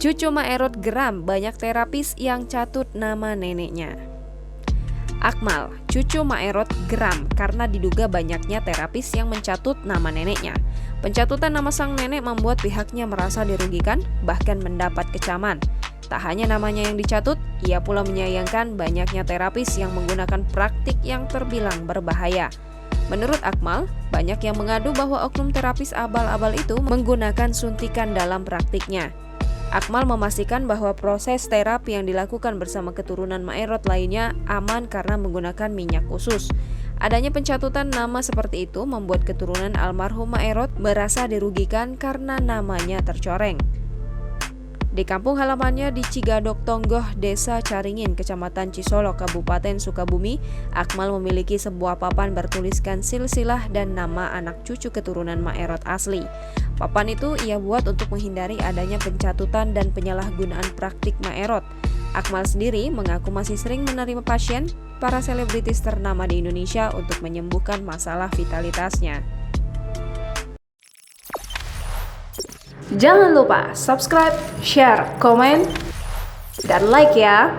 Cucu Maerot geram banyak terapis yang catut nama neneknya. Akmal, cucu Maerot geram karena diduga banyaknya terapis yang mencatut nama neneknya. Pencatutan nama sang nenek membuat pihaknya merasa dirugikan, bahkan mendapat kecaman. Tak hanya namanya yang dicatut, ia pula menyayangkan banyaknya terapis yang menggunakan praktik yang terbilang berbahaya. Menurut Akmal, banyak yang mengadu bahwa oknum terapis abal-abal itu menggunakan suntikan dalam praktiknya. Akmal memastikan bahwa proses terapi yang dilakukan bersama keturunan Maerot lainnya aman karena menggunakan minyak khusus. Adanya pencatutan nama seperti itu membuat keturunan almarhum Maerot merasa dirugikan karena namanya tercoreng. Di kampung halamannya di Cigadok Tonggoh, Desa Caringin, Kecamatan Cisolok, Kabupaten Sukabumi, Akmal memiliki sebuah papan bertuliskan silsilah dan nama anak cucu keturunan Maerot asli. Papan itu ia buat untuk menghindari adanya pencatutan dan penyalahgunaan praktik Maerot. Akmal sendiri mengaku masih sering menerima pasien para selebritis ternama di Indonesia untuk menyembuhkan masalah vitalitasnya. Jangan lupa subscribe, share, komen, dan like ya!